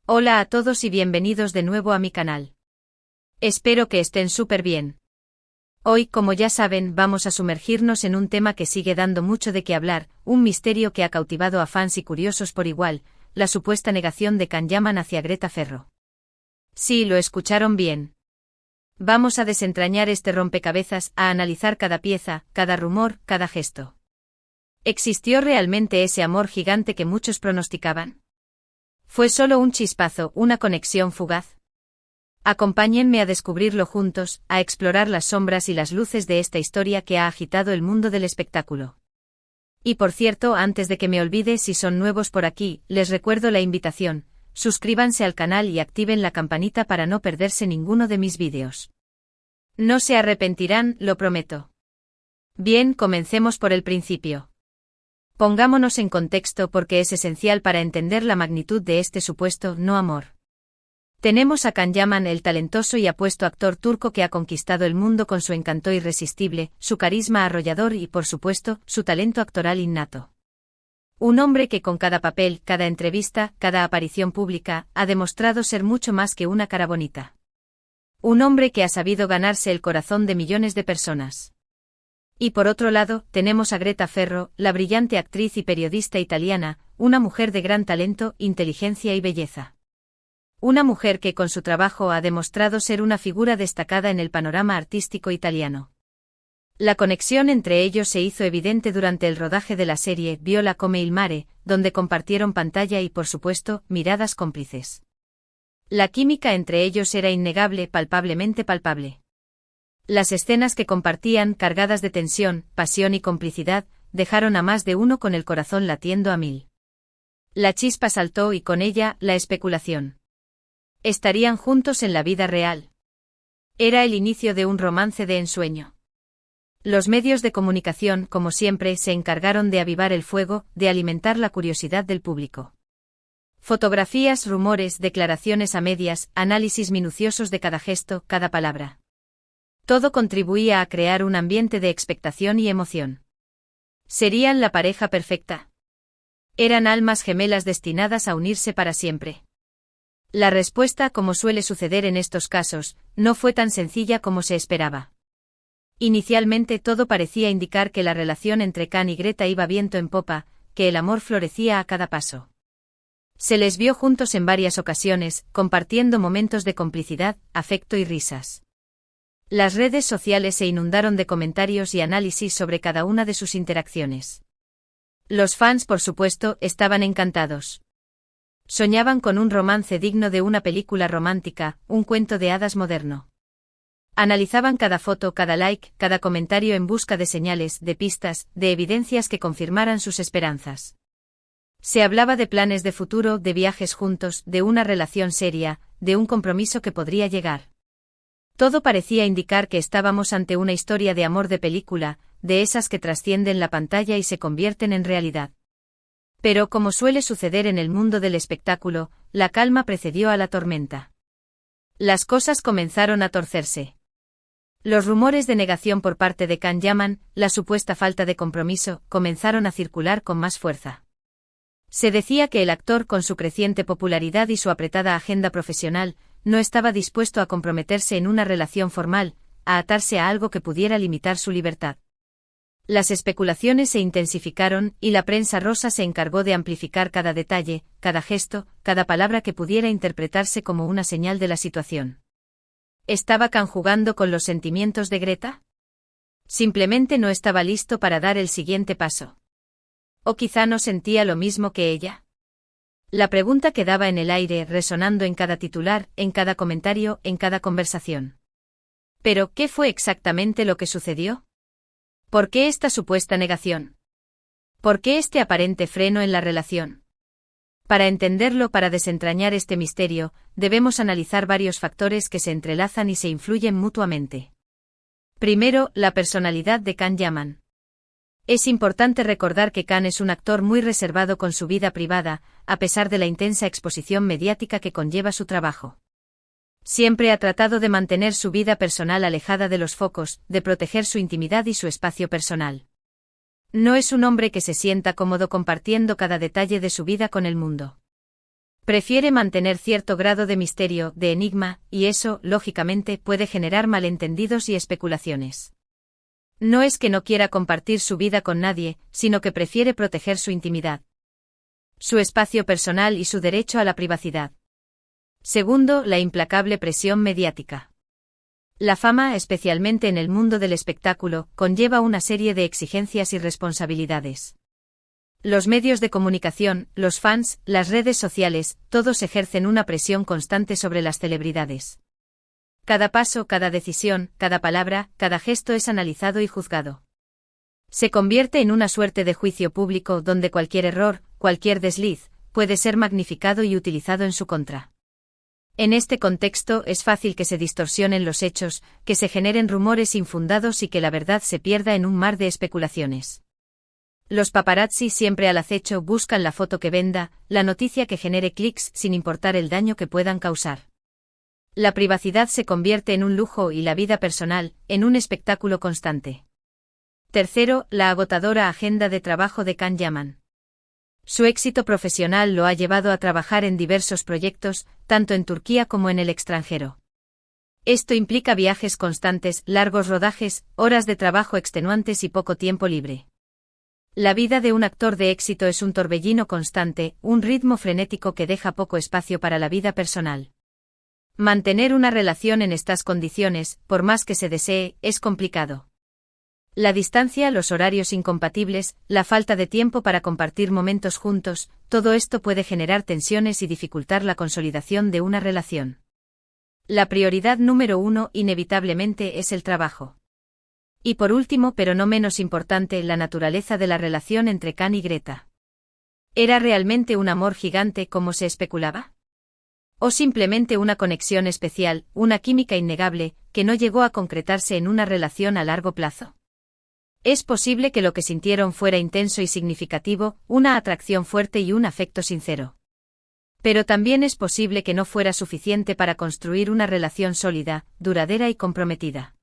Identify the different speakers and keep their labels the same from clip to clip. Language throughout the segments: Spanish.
Speaker 1: Hola a todos y bienvenidos de nuevo a mi canal. Espero que estén súper bien. Hoy, como ya saben, vamos a sumergirnos en un tema que sigue dando mucho de qué hablar, un misterio que ha cautivado a fans y curiosos por igual, la supuesta negación de Can Yaman hacia Greta Ferro. Sí, lo escucharon bien. Vamos a desentrañar este rompecabezas, a analizar cada pieza, cada rumor, cada gesto. ¿Existió realmente ese amor gigante que muchos pronosticaban? ¿Fue solo un chispazo, una conexión fugaz? Acompáñenme a descubrirlo juntos, a explorar las sombras y las luces de esta historia que ha agitado el mundo del espectáculo. Y por cierto, antes de que me olvide, si son nuevos por aquí, les recuerdo la invitación: suscríbanse al canal y activen la campanita para no perderse ninguno de mis vídeos. No se arrepentirán, lo prometo. Bien, comencemos por el principio. Pongámonos en contexto porque es esencial para entender la magnitud de este supuesto no amor. Tenemos a Can Yaman, el talentoso y apuesto actor turco que ha conquistado el mundo con su encanto irresistible, su carisma arrollador y, por supuesto, su talento actoral innato. Un hombre que con cada papel, cada entrevista, cada aparición pública, ha demostrado ser mucho más que una cara bonita. Un hombre que ha sabido ganarse el corazón de millones de personas. Y por otro lado, tenemos a Greta Ferro, la brillante actriz y periodista italiana, una mujer de gran talento, inteligencia y belleza. Una mujer que con su trabajo ha demostrado ser una figura destacada en el panorama artístico italiano. La conexión entre ellos se hizo evidente durante el rodaje de la serie Viola come il mare, donde compartieron pantalla y, por supuesto, miradas cómplices. La química entre ellos era innegable, palpablemente palpable. Las escenas que compartían, cargadas de tensión, pasión y complicidad, dejaron a más de uno con el corazón latiendo a mil. La chispa saltó y con ella, la especulación. ¿Estarían juntos en la vida real? Era el inicio de un romance de ensueño. Los medios de comunicación, como siempre, se encargaron de avivar el fuego, de alimentar la curiosidad del público. Fotografías, rumores, declaraciones a medias, análisis minuciosos de cada gesto, cada palabra. Todo contribuía a crear un ambiente de expectación y emoción. ¿Serían la pareja perfecta? ¿Eran almas gemelas destinadas a unirse para siempre? La respuesta, como suele suceder en estos casos, no fue tan sencilla como se esperaba. Inicialmente todo parecía indicar que la relación entre Can y Greta iba viento en popa, que el amor florecía a cada paso. Se les vio juntos en varias ocasiones, compartiendo momentos de complicidad, afecto y risas. Las redes sociales se inundaron de comentarios y análisis sobre cada una de sus interacciones. Los fans, por supuesto, estaban encantados. Soñaban con un romance digno de una película romántica, un cuento de hadas moderno. Analizaban cada foto, cada like, cada comentario en busca de señales, de pistas, de evidencias que confirmaran sus esperanzas. Se hablaba de planes de futuro, de viajes juntos, de una relación seria, de un compromiso que podría llegar. Todo parecía indicar que estábamos ante una historia de amor de película, de esas que trascienden la pantalla y se convierten en realidad. Pero, como suele suceder en el mundo del espectáculo, la calma precedió a la tormenta. Las cosas comenzaron a torcerse. Los rumores de negación por parte de Can Yaman, la supuesta falta de compromiso, comenzaron a circular con más fuerza. Se decía que el actor, con su creciente popularidad y su apretada agenda profesional, no estaba dispuesto a comprometerse en una relación formal, a atarse a algo que pudiera limitar su libertad. Las especulaciones se intensificaron y la prensa rosa se encargó de amplificar cada detalle, cada gesto, cada palabra que pudiera interpretarse como una señal de la situación. ¿Estaba Can jugando con los sentimientos de Greta? ¿Simplemente no estaba listo para dar el siguiente paso? ¿O quizá no sentía lo mismo que ella? La pregunta quedaba en el aire, resonando en cada titular, en cada comentario, en cada conversación. ¿Pero qué fue exactamente lo que sucedió? ¿Por qué esta supuesta negación? ¿Por qué este aparente freno en la relación? Para entenderlo, para desentrañar este misterio, debemos analizar varios factores que se entrelazan y se influyen mutuamente. Primero, la personalidad de Can Yaman. Es importante recordar que Can es un actor muy reservado con su vida privada, a pesar de la intensa exposición mediática que conlleva su trabajo. Siempre ha tratado de mantener su vida personal alejada de los focos, de proteger su intimidad y su espacio personal. No es un hombre que se sienta cómodo compartiendo cada detalle de su vida con el mundo. Prefiere mantener cierto grado de misterio, de enigma, y eso, lógicamente, puede generar malentendidos y especulaciones. No es que no quiera compartir su vida con nadie, sino que prefiere proteger su intimidad, su espacio personal y su derecho a la privacidad. Segundo, la implacable presión mediática. La fama, especialmente en el mundo del espectáculo, conlleva una serie de exigencias y responsabilidades. Los medios de comunicación, los fans, las redes sociales, todos ejercen una presión constante sobre las celebridades. Cada paso, cada decisión, cada palabra, cada gesto es analizado y juzgado. Se convierte en una suerte de juicio público donde cualquier error, cualquier desliz, puede ser magnificado y utilizado en su contra. En este contexto es fácil que se distorsionen los hechos, que se generen rumores infundados y que la verdad se pierda en un mar de especulaciones. Los paparazzi, siempre al acecho, buscan la foto que venda, la noticia que genere clics sin importar el daño que puedan causar. La privacidad se convierte en un lujo y la vida personal, en un espectáculo constante. Tercero, la agotadora agenda de trabajo de Can Yaman. Su éxito profesional lo ha llevado a trabajar en diversos proyectos, tanto en Turquía como en el extranjero. Esto implica viajes constantes, largos rodajes, horas de trabajo extenuantes y poco tiempo libre. La vida de un actor de éxito es un torbellino constante, un ritmo frenético que deja poco espacio para la vida personal. Mantener una relación en estas condiciones, por más que se desee, es complicado. La distancia, los horarios incompatibles, la falta de tiempo para compartir momentos juntos, todo esto puede generar tensiones y dificultar la consolidación de una relación. La prioridad número 1, inevitablemente, es el trabajo. Y por último, pero no menos importante, la naturaleza de la relación entre Can y Greta. ¿Era realmente un amor gigante como se especulaba? ¿O simplemente una conexión especial, una química innegable, que no llegó a concretarse en una relación a largo plazo? Es posible que lo que sintieron fuera intenso y significativo, una atracción fuerte y un afecto sincero. Pero también es posible que no fuera suficiente para construir una relación sólida, duradera y comprometida.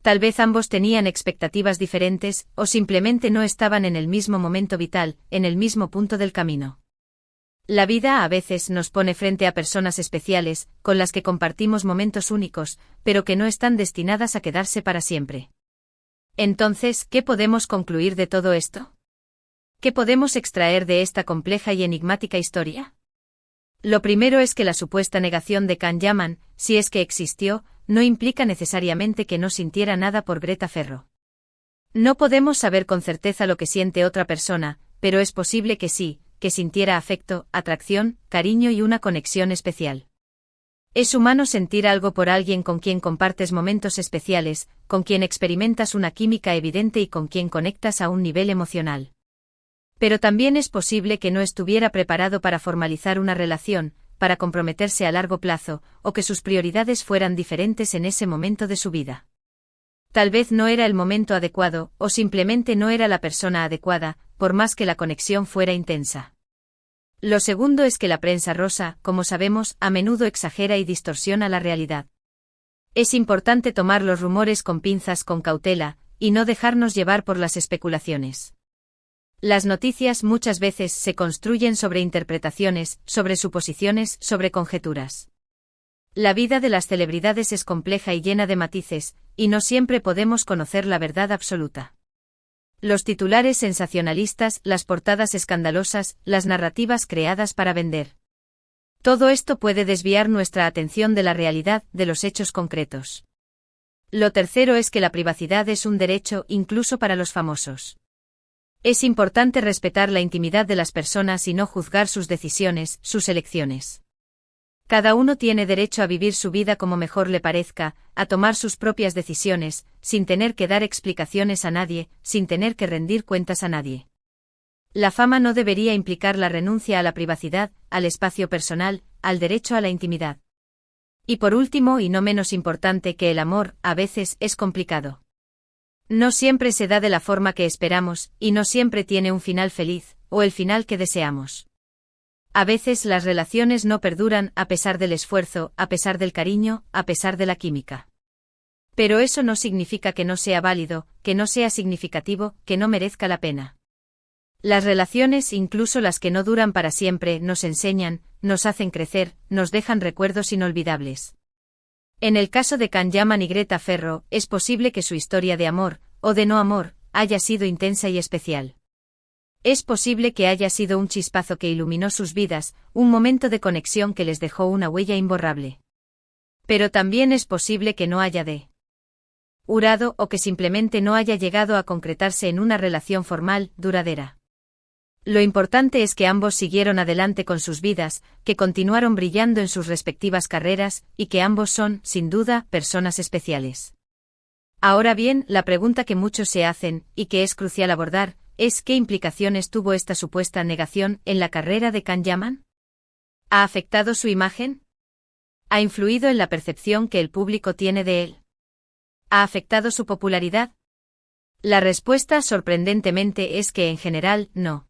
Speaker 1: Tal vez ambos tenían expectativas diferentes, o simplemente no estaban en el mismo momento vital, en el mismo punto del camino. La vida a veces nos pone frente a personas especiales, con las que compartimos momentos únicos, pero que no están destinadas a quedarse para siempre. Entonces, ¿qué podemos concluir de todo esto? ¿Qué podemos extraer de esta compleja y enigmática historia? Lo primero es que la supuesta negación de Can Yaman, si es que existió, no implica necesariamente que no sintiera nada por Greta Ferro. No podemos saber con certeza lo que siente otra persona, pero es posible que sí, que sintiera afecto, atracción, cariño y una conexión especial. Es humano sentir algo por alguien con quien compartes momentos especiales, con quien experimentas una química evidente y con quien conectas a un nivel emocional. Pero también es posible que no estuviera preparado para formalizar una relación, para comprometerse a largo plazo, o que sus prioridades fueran diferentes en ese momento de su vida. Tal vez no era el momento adecuado, o simplemente no era la persona adecuada, por más que la conexión fuera intensa. Lo segundo es que la prensa rosa, como sabemos, a menudo exagera y distorsiona la realidad. Es importante tomar los rumores con pinzas con cautela, y no dejarnos llevar por las especulaciones. Las noticias muchas veces se construyen sobre interpretaciones, sobre suposiciones, sobre conjeturas. La vida de las celebridades es compleja y llena de matices, y no siempre podemos conocer la verdad absoluta. Los titulares sensacionalistas, las portadas escandalosas, las narrativas creadas para vender. Todo esto puede desviar nuestra atención de la realidad, de los hechos concretos. Lo tercero es que la privacidad es un derecho incluso para los famosos. Es importante respetar la intimidad de las personas y no juzgar sus decisiones, sus elecciones. Cada uno tiene derecho a vivir su vida como mejor le parezca, a tomar sus propias decisiones, sin tener que dar explicaciones a nadie, sin tener que rendir cuentas a nadie. La fama no debería implicar la renuncia a la privacidad, al espacio personal, al derecho a la intimidad. Y por último y no menos importante que el amor, a veces es complicado. No siempre se da de la forma que esperamos, y no siempre tiene un final feliz, o el final que deseamos. A veces las relaciones no perduran a pesar del esfuerzo, a pesar del cariño, a pesar de la química. Pero eso no significa que no sea válido, que no sea significativo, que no merezca la pena. Las relaciones, incluso las que no duran para siempre, nos enseñan, nos hacen crecer, nos dejan recuerdos inolvidables. En el caso de Can Yaman y Greta Ferro, es posible que su historia de amor, o de no amor, haya sido intensa y especial. Es posible que haya sido un chispazo que iluminó sus vidas, un momento de conexión que les dejó una huella imborrable. Pero también es posible que no haya durado o que simplemente no haya llegado a concretarse en una relación formal, duradera. Lo importante es que ambos siguieron adelante con sus vidas, que continuaron brillando en sus respectivas carreras, y que ambos son, sin duda, personas especiales. Ahora bien, la pregunta que muchos se hacen, y que es crucial abordar, es ¿qué implicaciones tuvo esta supuesta negación en la carrera de Can Yaman? ¿Ha afectado su imagen? ¿Ha influido en la percepción que el público tiene de él? ¿Ha afectado su popularidad? La respuesta, sorprendentemente, es que en general, no.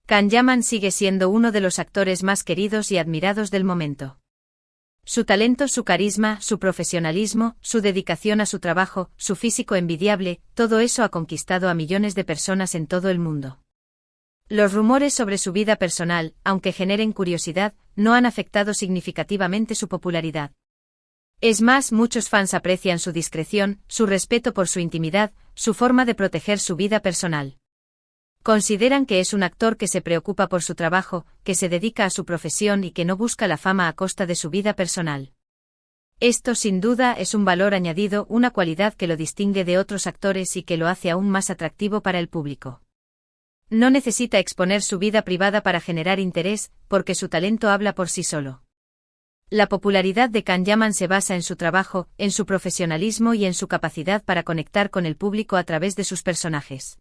Speaker 1: Can Yaman sigue siendo uno de los actores más queridos y admirados del momento. Su talento, su carisma, su profesionalismo, su dedicación a su trabajo, su físico envidiable, todo eso ha conquistado a millones de personas en todo el mundo. Los rumores sobre su vida personal, aunque generen curiosidad, no han afectado significativamente su popularidad. Es más, muchos fans aprecian su discreción, su respeto por su intimidad, su forma de proteger su vida personal. Consideran que es un actor que se preocupa por su trabajo, que se dedica a su profesión y que no busca la fama a costa de su vida personal. Esto sin duda es un valor añadido, una cualidad que lo distingue de otros actores y que lo hace aún más atractivo para el público. No necesita exponer su vida privada para generar interés, porque su talento habla por sí solo. La popularidad de Can Yaman se basa en su trabajo, en su profesionalismo y en su capacidad para conectar con el público a través de sus personajes.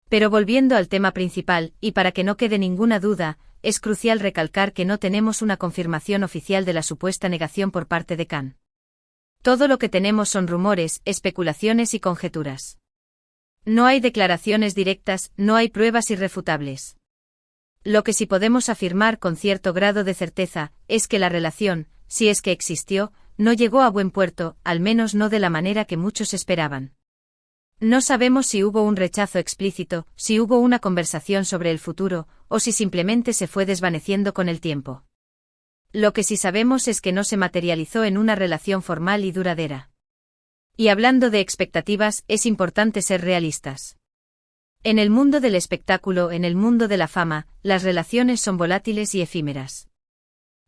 Speaker 1: Pero volviendo al tema principal, y para que no quede ninguna duda, es crucial recalcar que no tenemos una confirmación oficial de la supuesta negación por parte de Can. Todo lo que tenemos son rumores, especulaciones y conjeturas. No hay declaraciones directas, no hay pruebas irrefutables. Lo que sí podemos afirmar con cierto grado de certeza, es que la relación, si es que existió, no llegó a buen puerto, al menos no de la manera que muchos esperaban. No sabemos si hubo un rechazo explícito, si hubo una conversación sobre el futuro, o si simplemente se fue desvaneciendo con el tiempo. Lo que sí sabemos es que no se materializó en una relación formal y duradera. Y hablando de expectativas, es importante ser realistas. En el mundo del espectáculo, en el mundo de la fama, las relaciones son volátiles y efímeras.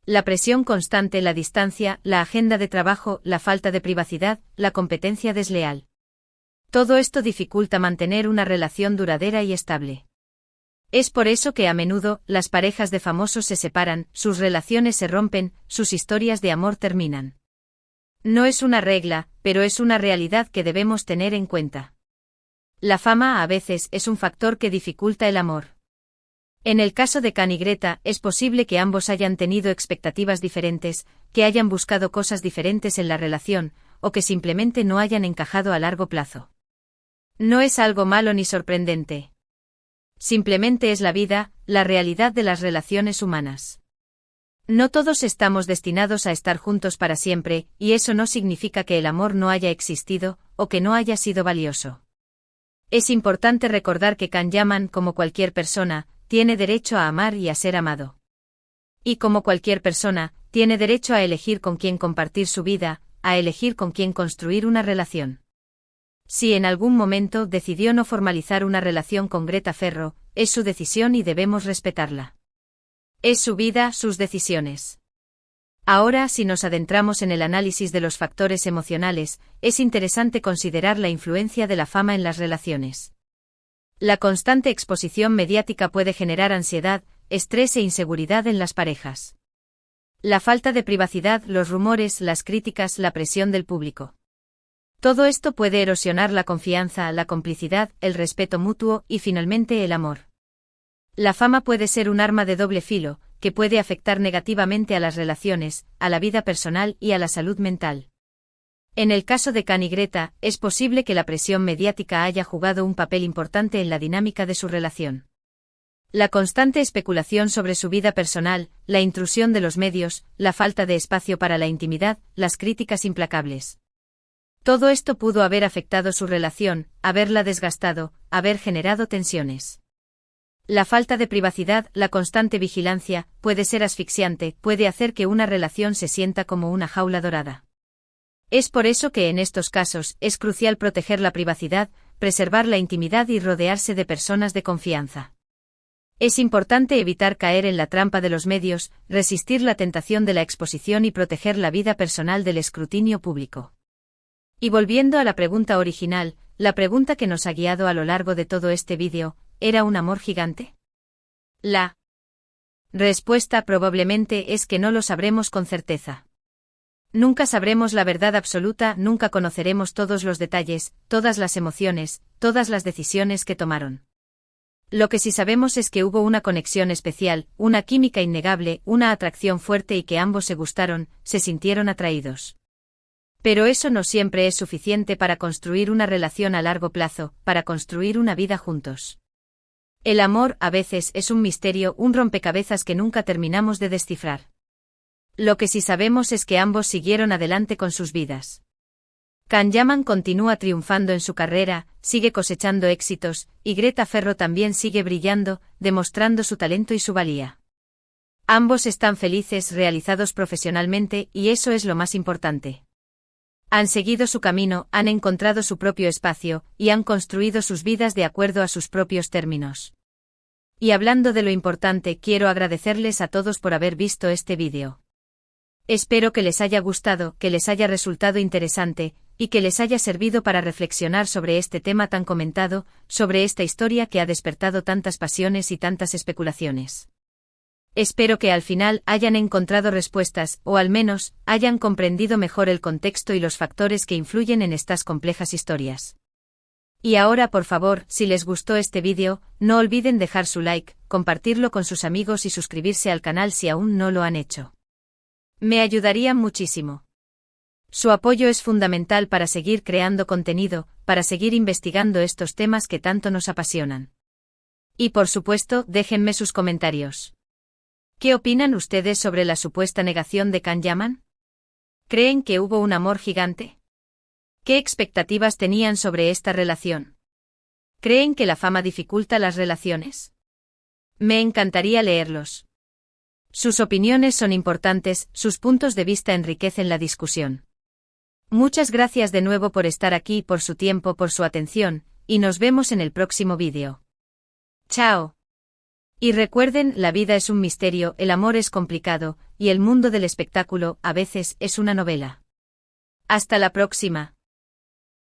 Speaker 1: La presión constante, la distancia, la agenda de trabajo, la falta de privacidad, la competencia desleal. Todo esto dificulta mantener una relación duradera y estable. Es por eso que a menudo, las parejas de famosos se separan, sus relaciones se rompen, sus historias de amor terminan. No es una regla, pero es una realidad que debemos tener en cuenta. La fama a veces es un factor que dificulta el amor. En el caso de Can y Greta, es posible que ambos hayan tenido expectativas diferentes, que hayan buscado cosas diferentes en la relación, o que simplemente no hayan encajado a largo plazo. No es algo malo ni sorprendente. Simplemente es la vida, la realidad de las relaciones humanas. No todos estamos destinados a estar juntos para siempre, y eso no significa que el amor no haya existido, o que no haya sido valioso. Es importante recordar que Can Yaman, como cualquier persona, tiene derecho a amar y a ser amado. Y como cualquier persona, tiene derecho a elegir con quién compartir su vida, a elegir con quién construir una relación. Si en algún momento decidió no formalizar una relación con Greta Ferro, es su decisión y debemos respetarla. Es su vida, sus decisiones. Ahora, si nos adentramos en el análisis de los factores emocionales, es interesante considerar la influencia de la fama en las relaciones. La constante exposición mediática puede generar ansiedad, estrés e inseguridad en las parejas. La falta de privacidad, los rumores, las críticas, la presión del público. Todo esto puede erosionar la confianza, la complicidad, el respeto mutuo y finalmente el amor. La fama puede ser un arma de doble filo, que puede afectar negativamente a las relaciones, a la vida personal y a la salud mental. En el caso de Can y Greta, es posible que la presión mediática haya jugado un papel importante en la dinámica de su relación. La constante especulación sobre su vida personal, la intrusión de los medios, la falta de espacio para la intimidad, las críticas implacables. Todo esto pudo haber afectado su relación, haberla desgastado, haber generado tensiones. La falta de privacidad, la constante vigilancia, puede ser asfixiante, puede hacer que una relación se sienta como una jaula dorada. Es por eso que en estos casos es crucial proteger la privacidad, preservar la intimidad y rodearse de personas de confianza. Es importante evitar caer en la trampa de los medios, resistir la tentación de la exposición y proteger la vida personal del escrutinio público. Y volviendo a la pregunta original, la pregunta que nos ha guiado a lo largo de todo este vídeo, ¿era un amor gigante? La respuesta probablemente es que no lo sabremos con certeza. Nunca sabremos la verdad absoluta, nunca conoceremos todos los detalles, todas las emociones, todas las decisiones que tomaron. Lo que sí sabemos es que hubo una conexión especial, una química innegable, una atracción fuerte y que ambos se gustaron, se sintieron atraídos. Pero eso no siempre es suficiente para construir una relación a largo plazo, para construir una vida juntos. El amor, a veces, es un misterio, un rompecabezas que nunca terminamos de descifrar. Lo que sí sabemos es que ambos siguieron adelante con sus vidas. Can Yaman continúa triunfando en su carrera, sigue cosechando éxitos, y Greta Ferro también sigue brillando, demostrando su talento y su valía. Ambos están felices, realizados profesionalmente, y eso es lo más importante. Han seguido su camino, han encontrado su propio espacio, y han construido sus vidas de acuerdo a sus propios términos. Y hablando de lo importante, quiero agradecerles a todos por haber visto este vídeo. Espero que les haya gustado, que les haya resultado interesante, y que les haya servido para reflexionar sobre este tema tan comentado, sobre esta historia que ha despertado tantas pasiones y tantas especulaciones. Espero que al final hayan encontrado respuestas, o al menos, hayan comprendido mejor el contexto y los factores que influyen en estas complejas historias. Y ahora, por favor, si les gustó este vídeo, no olviden dejar su like, compartirlo con sus amigos y suscribirse al canal si aún no lo han hecho. Me ayudarían muchísimo. Su apoyo es fundamental para seguir creando contenido, para seguir investigando estos temas que tanto nos apasionan. Y por supuesto, déjenme sus comentarios. ¿Qué opinan ustedes sobre la supuesta negación de Can Yaman? ¿Creen que hubo un amor gigante? ¿Qué expectativas tenían sobre esta relación? ¿Creen que la fama dificulta las relaciones? Me encantaría leerlos. Sus opiniones son importantes, sus puntos de vista enriquecen la discusión. Muchas gracias de nuevo por estar aquí, por su tiempo, por su atención, y nos vemos en el próximo vídeo. Chao. Y recuerden, la vida es un misterio, el amor es complicado, y el mundo del espectáculo, a veces, es una novela. Hasta la próxima.